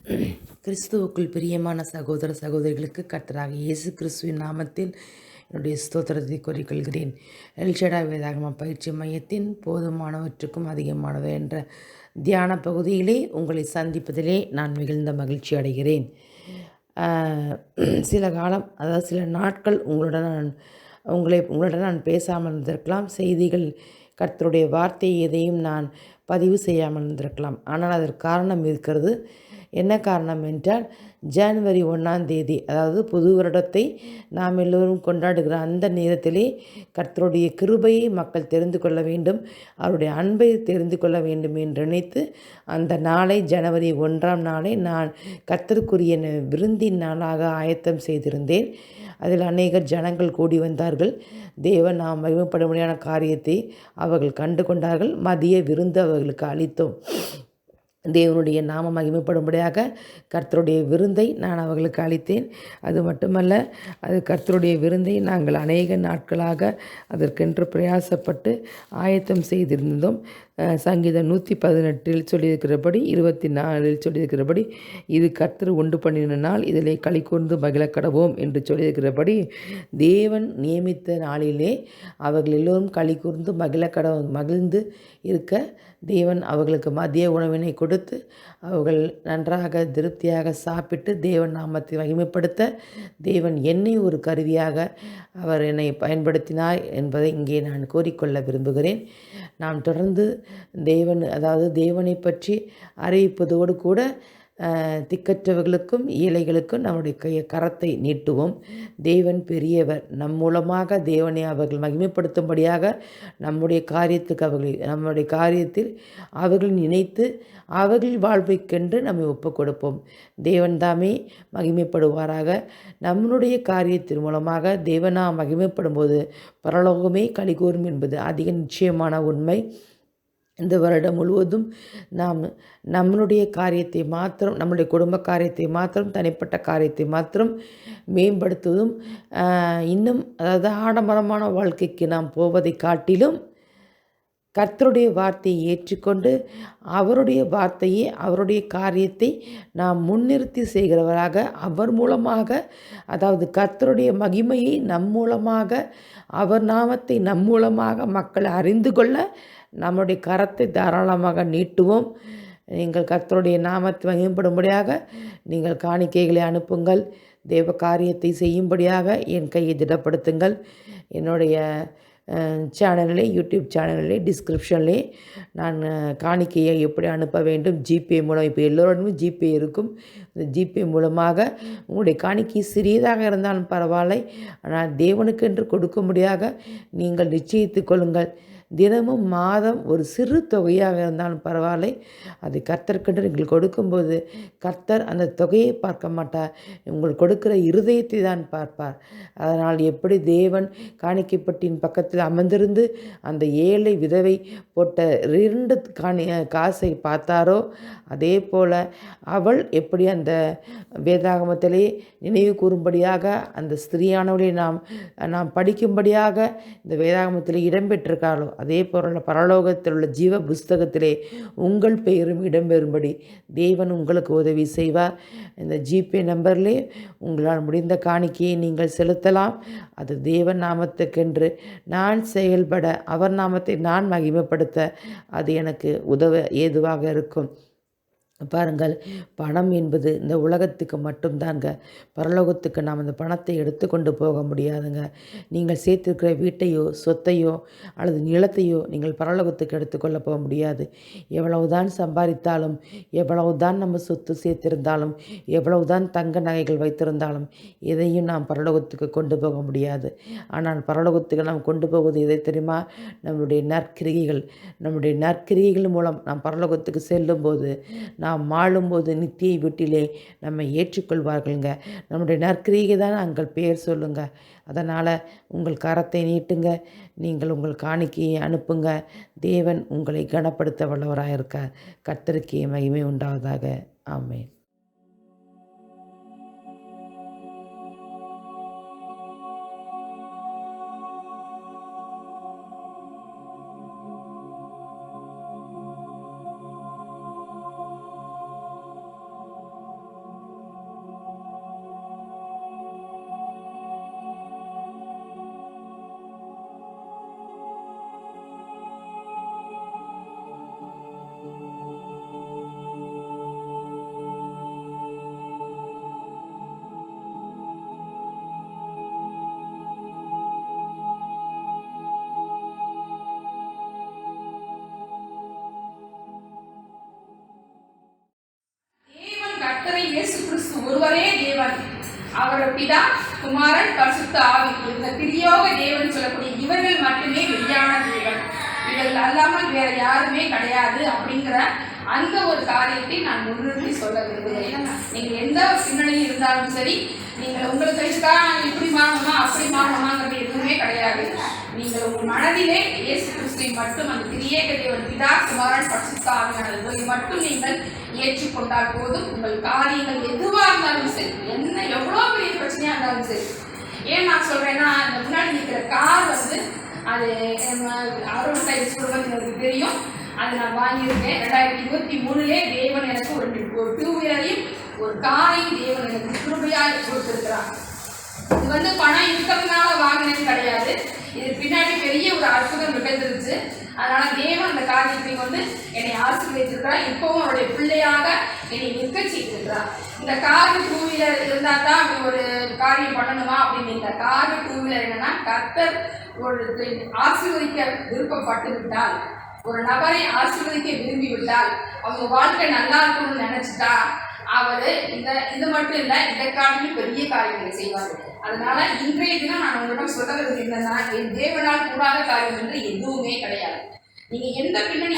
கிறிஸ்துவுக்குள் பிரியமான சகோதர சகோதரிகளுக்கு கர்த்தராகிய இயேசு கிறிஸ்துவின் நாமத்தில் என்னுடைய ஸ்தோத்திரத்தை கூறிக்கொள்கிறேன். எல்ஷடா வேதாகம பயிற்சி மையத்தின் போதுமானவற்றுக்கும் அதிகமானவை என்ற தியான பகுதியிலே உங்களை சந்திப்பதிலே நான் மிகுந்த மகிழ்ச்சி அடைகிறேன். சில காலம், அதாவது சில நாட்கள் உங்களுடன் நான் பேசாமல் இருந்திருக்கலாம். செய்திகள், கர்த்தருடைய வார்த்தை எதையும் நான் பதிவு செய்யாமல் இருந்திருக்கலாம். ஆனால் அதற்கு காரணம் இருக்கிறது. என்ன காரணம் என்றால், ஜனவரி 1ஆம் தேதி, அதாவது புது வருடத்தை நாம் எல்லோரும் கொண்டாடுகிற அந்த நேரத்திலே கர்த்தருடைய கிருபையை மக்கள் தெரிந்து கொள்ள வேண்டும், அவருடைய அன்பை தெரிந்து கொள்ள வேண்டும் என்று நினைத்து அந்த நாளை, ஜனவரி 1ஆம் நாளை நான் கர்த்தருக்குரிய விருந்தின் நாளாக ஆயத்தம் செய்திருந்தேன். அதில் அநேகர் ஜனங்கள் கூடி வந்தார்கள். தேவன் நாம் மகிமைப்படும்படியான காரியத்தை அவர்கள் கண்டு கொண்டார்கள். மதிய விருந்து அவர்களுக்கு அளித்தோம். தேவனுடைய நாமம் மகிமைப்படும்படியாக கர்த்தருடைய விருந்தை நான் அவர்களுக்கு அளித்தேன். அது மட்டுமல்ல, அது கர்த்தருடைய விருந்தை நாங்கள் அநேக நாட்களாக அதற்கென்று பிரயாசப்பட்டு ஆயத்தம் செய்திருந்தோம். சங்கீதம் 118 சொல்லியிருக்கிறபடி, 24 சொல்லியிருக்கிறபடி, இது கர்த்தர் உண்டு பண்ணின நாள், இதிலே களி கூர்ந்து மகிழக்கடவோம் என்று சொல்லியிருக்கிறபடி, தேவன் நியமித்த நாளிலே அவர்கள் எல்லோரும் களி கூர்ந்து மகிழ்ந்து இருக்க தேவன் அவர்களுக்கு மதிய உணவினை கொடுத்து அவர்கள் நன்றாக திருப்தியாக சாப்பிட்டு தேவன் நாமத்தை மகிமைப்படுத்த தேவன் என்னை ஒரு கருவியாக அவர் என்னை பயன்படுத்தினார் என்பதை இங்கே நான் கூறிக்கொள்ள விரும்புகிறேன். நாம் தொடர்ந்து தேவனை பற்றி அறிவிப்பதோடு கூட திக்கற்றவர்களுக்கும் ஏழைகளுக்கும் நம்முடைய கரத்தை நீட்டுவோம். தேவன் பெரியவர். நம் மூலமாக தேவனை அவர்கள் மகிமைப்படுத்தும்படியாக நம்முடைய காரியத்தில் அவர்கள் நினைத்து அவர்கள் வாழ்வைக்கென்று நம்மை ஒப்புக் கொடுப்போம். தேவன் தாமே மகிமைப்படுவாராக. நம்முடைய காரியத்தின் மூலமாக தேவனா மகிமைப்படும் போது பரலோகமே களிகூரும் என்பது அதிக நிச்சயமான உண்மை. இந்த வருடம் முழுவதும் நாம் நம்மளுடைய காரியத்தை மாத்திரம், நம்முடைய குடும்ப காரியத்தை மாத்திரம், தனிப்பட்ட காரியத்தை மாத்திரம் மேம்படுத்துவதும், இன்னும் அதாவது ஆடம்பரமான வாழ்க்கைக்கு நாம் போவதை காட்டிலும் கர்த்தருடைய வார்த்தையை ஏற்றுக்கொண்டு அவருடைய வார்த்தையை, அவருடைய காரியத்தை நாம் முன்னிறுத்தி செய்கிறவராக, அவர் மூலமாக, அதாவது கர்த்தருடைய மகிமையை நம் மூலமாக, அவர் நாமத்தை நம் மூலமாக மக்கள் அறிந்து கொள்ள நம்முடைய கரத்தை தாராளமாக நீட்டுவோம். நீங்கள் கர்த்தருடைய நாமத்தை மகிமைப்படும்படியாக நீங்கள் காணிக்கைகளை அனுப்புங்கள். தேவ காரியத்தை செய்யும்படியாக என் கையை திடப்படுத்துங்கள். என்னுடைய சேனலிலே, யூடியூப் சேனலிலே டிஸ்கிரிப்ஷன்லே நான் காணிக்கையை எப்படி அனுப்ப வேண்டும், ஜிபே மூலம், இப்போ எல்லோருமே ஜிபே இருக்கும். இந்த ஜிபே மூலமாக உங்களுடைய காணிக்கை சிறியதாக இருந்தாலும் பரவாயில்லை, ஆனால் தேவனுக்கென்று கொடுக்கும்படியாக நீங்கள் நிச்சயித்து கொள்ளுங்கள். தினமும் மாதம் ஒரு சிறு தொகையாக இருந்தாலும் பரவாயில்லை, அதை கர்த்தர்க்கென்று நீங்கள் கொடுக்கும்போது கர்த்தர் அந்த தொகையை பார்க்க மாட்டார், உங்கள் கொடுக்கிற இருதயத்தை தான் பார்ப்பார். அதனால் எப்படி தேவன் காணிக்கைப்பட்டியின் பக்கத்தில் அமர்ந்திருந்து அந்த ஏழை விதவை போட்ட 2 காசை பார்த்தாரோ, அதே போல் அவள் எப்படி அந்த வேதாகமத்திலே நினைவு கூறும்படியாக அந்த ஸ்திரீயானவளை நாம் படிக்கும்படியாக இந்த வேதாகமத்தில் இடம்பெற்றிருக்காளோ, அதே போல பரலோகத்தில் உள்ள ஜீவ புஸ்தகத்திலே உங்கள் பெயரும் இடம்பெறும்படி தேவன் உங்களுக்கு உதவி செய்வார். இந்த ஜிபே நம்பர்லே உங்களால் முடிந்த காணிக்கையை நீங்கள் செலுத்தலாம். அது தேவன் நாமத்துக்கென்று நான் செயல்பட, அவர் நாமத்தை நான் மகிமைப்படுத்த அது எனக்கு உதவ ஏதுவாக இருக்கும். பாருங்கள், பணம் என்பது இந்த உலகத்துக்கு மட்டும்தாங்க. பரலோகத்துக்கு நாம் அந்த பணத்தை எடுத்து கொண்டு போக முடியாதுங்க. நீங்கள் சேர்த்துருக்கிற வீட்டையோ சொத்தையோ அல்லது நிலத்தையோ நீங்கள் பரலோகத்துக்கு எடுத்துக்கொள்ள போக முடியாது. எவ்வளவுதான் சம்பாதித்தாலும், எவ்வளவுதான் நம்ம சொத்து சேர்த்திருந்தாலும், எவ்வளவுதான் தங்க நகைகள் வைத்திருந்தாலும் எதையும் நாம் பரலோகத்துக்கு கொண்டு போக முடியாது. ஆனால் பரலோகத்துக்கு நாம் கொண்டு போவது எதை தெரியுமா? நம்முடைய நற்கிரிகைகள் மூலம் நாம் பரலோகத்துக்கு செல்லும்போது, நாம் வாழும்போது நித்திய வீட்டிலே நம்மை ஏற்றுக்கொள்வார்கள்ங்க. நம்முடைய நற்கிரிகை தான் அங்கள் பெயர் சொல்லுங்க. அதனால் உங்கள் கரத்தை நீட்டுங்க, நீங்கள் உங்கள் காணிக்கையை அனுப்புங்க. தேவன் உங்களை கனப்படுத்த வல்லவராக இருக்கார். கர்த்தருக்கே மகிமை உண்டாவதாக. ஆமென். ஒருவரே தேவன். அவர் பிதா, குமாரன், பரிசுத்த ஆவி. இந்த திரியோக தேவன் சொல்லக்கூடிய இவர்கள் மட்டுமே மெய்யான தேவன். இவர்கள் அல்லாமல் வேற யாருமே கிடையாது அப்படிங்கிற அந்த ஒரு காரியத்தை நான் முன்னிறுத்தி சொல்ல விரும்புகிறேன். நீங்கள் எந்த பின்னணியில் இருந்தாலும் சரி, நீங்கள் உங்களுக்கு இப்படி மாறணுமா அப்படி மாறணுமாங்கிறது எதுவுமே கிடையாது. நீங்கள் உங்கள் மனதிலே இயேசு கிறிஸ்துவை மட்டும், அந்த திரியேக தேவன் பிதா, குமாரன், பரிசுத்த ஆவியானவரை மட்டும் நீங்கள் ஏற்றுக்கொண்டால் போதும். உங்கள் காரியங்கள் எதுவாக இருந்தாலும் சரி, என்ன எவ்வளோ பெரிய பிரச்சனையாக இருந்தாலும் சரி. ஏன் நான் சொல்றேன்னா, அந்த முன்னாடி இருக்கிற கார் அது அருண் டைல்ஸ் குடும்பத்தினருக்கு தெரியும். அது நான் வாங்கியிருக்கேன். 2023 தேவன் எனக்கு ஒரு 2 வீலரையும் ஒரு காரையும் தேவன் எனக்கு கிருபையாக கொடுத்திருக்கிறார். இது பணம் இருக்கிறதுனால வாங்கினது கிடையாது. இது பின்னாடி பெரிய ஒரு அற்புதம் நிகழ்ந்துருச்சு. அதனால தேவன் அந்த காரியத்தை என்னை ஆசீர்வதித்திருக்கிறார். இப்பவும் அவருடைய பிள்ளையாக என்னை நிற்க செய்திருக்கிறார். இந்த கார் 2 வீலர் இருந்தால் தான் அப்படி ஒரு காரியம் பண்ணணுமா அப்படின்னு இல்லை. கார் 2 வீலர் என்னன்னா, கர்த்தர் ஒரு ஆசீர்வதிக்க விருப்பப்பட்டு விட்டால், ஒரு நபரை ஆசீர்வதிக்க விரும்பி விட்டால், அவங்க வாழ்க்கை நல்லா இருக்கணும்னு நினைச்சிட்டா அவர் இது மட்டும் இல்லை, இந்த காட்டிலும் பெரிய காரியங்களை செய்வார். அதனால இன்றைய தினம் நான் உங்களிடம் சொல்றது என்னன்னா, என் தேவனால் கூடாத காரியம் என்று எதுவுமே கிடையாது. நீங்க எந்த பின்னணி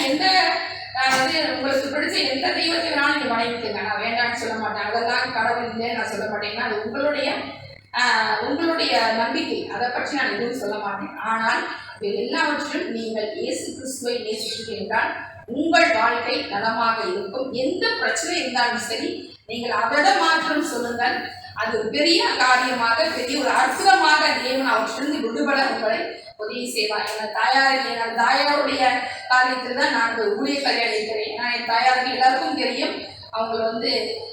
உங்களுக்கு பிடிச்ச எந்த தெய்வத்தை வேணாலும் நீங்க வணங்கிக்கங்க. நான் வேண்டாம்னு சொல்ல மாட்டேன். அதெல்லாம் கடவுள் இல்லைன்னு நான் சொல்ல மாட்டேங்கன்னா, அது உங்களுடைய நம்பிக்கை. அதை பற்றி நான் எதுவும் சொல்ல மாட்டேன். ஆனால் எல்லாவற்றிலும் நீங்கள் இயேசு கிறிஸ்துவை நேசிக்கிறீர்கள் என்றால் உங்கள் வாழ்க்கை நலமாக இருக்கும். எந்த பிரச்சனை இருந்தாலும் சரி, நீங்கள் அதோட மாற்றம் சொல்லுங்கள். அது பெரிய காரியமாக, பெரிய ஒரு அற்புதமாக தேவன் அவற்றிலிருந்து விடுபட உங்களை உதவி செய்வார். என் தாயாருடைய காரியத்தில் தான் நான் ஒரு ஊழியக்காரியாக இருக்கிறேன். ஏன்னா என் தாயாருக்கு எல்லாருக்கும் தெரியும், அவங்க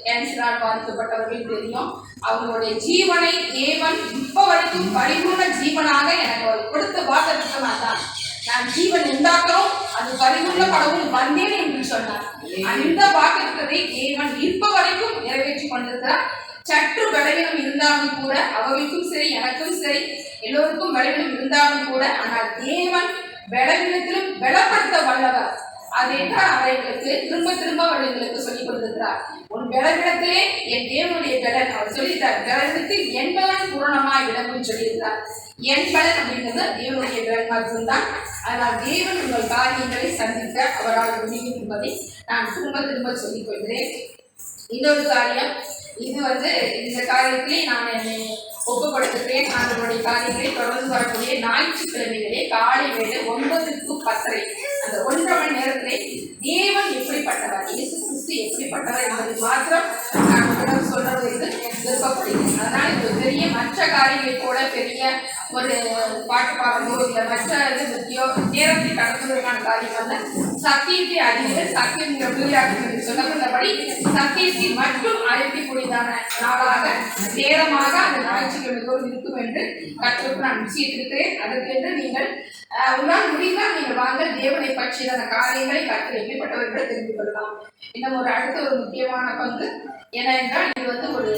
கேன்சரால் பாதிக்கப்பட்டவர்கள் தெரியும். அவங்களுடைய ஜீவனை தேவன் இப்ப வரைக்கும் பரிபூர்ண ஜீவனாக எனக்கு கொடுத்த வாக்குத்தத்தம் தான். நான் ஜீவன் உண்டாக்கிறோம், அது பரிபூர்ண படவும் வந்தேன் என்று சொன்னார். அந்த வாக்குத்தத்தை தேவன் இப்ப வரைக்கும் நிறைவேற்றி கொண்டிருக்கிறார். சற்று பலவீனம் இருந்தாலும் கூட, அவர்களுக்கும் சரி எனக்கும் சரி எல்லோருக்கும் பலவீனம் இருந்தாலும் கூட, ஆனால் தேவன் பலவீனத்திலும் பலப்படுத்த வல்லவர். அதைத்தான் அவர்களுக்கு திரும்ப திரும்ப அவர்களுக்கு சொல்லிக் கொடுத்திருக்கிறார். உன் பலவீனத்திலே என் தேவனுடைய பலன், அவர் சொல்லிட்டார். பலனுக்கு என் பலன் பூரணமாய் விளங்கும்னு சொல்லியிருக்கிறார். என் பலன் அப்படிங்கிறது தேவனுடைய பலன் மட்டும்தான். அதனால் தேவன் உங்கள் காரியங்களை சந்திக்க அவரால் முடியும் என்பதை நான் திரும்ப திரும்ப சொல்லிக் கொள்கிறேன். இன்னொரு காரியம், இது இந்த காரியத்திலே நான் என்னை ஒப்புப்படுத்துகிறேன். அதனுடைய காரியங்களை தொடர்ந்து வரக்கூடிய ஞாயிற்றுக்கிழமைகளே காலை வேலை 9 to 10 அந்த 1.5 மணி நேரத்திலே தேவன் எப்படிப்பட்டவர், இயேசு கிறிஸ்து எப்படிப்பட்டவர் என்பதை மாத்திரம் நான் உங்களிடம் சொல்றதுக்கு விருப்பப்படுகிறேன். அதனால இது பெரிய மற்ற காரியங்களை போல பெரிய ஒரு பாட்டு பாடுறதோ இல்லை மற்ற நேரத்தை கடத்துவதற்கான காரியம் சத்தியத்தை அறிந்து சத்தியங்கிற பிள்ளையாக சொல்லப்பட்டபடி சத்தியத்தை மட்டும் அறிவிக்கக்கூடியதான நாளாக நேரமாக அந்த ஞாயிற்றுக்கிழமையோடு இருக்கும் என்று கற்றுக்கு நான் நிச்சயித்திருக்கிறேன். அதற்கென்று நீங்கள் உங்களால் முடிந்தால் நீங்கள் வாங்க, தேவனை பற்றிய காரியங்களை கற்று எப்படிப்பட்டவர்களை தெரிந்து கொள்ளலாம். இன்னும் அடுத்த ஒரு முக்கியமான பங்கு என்னவென்றால், இது ஒரு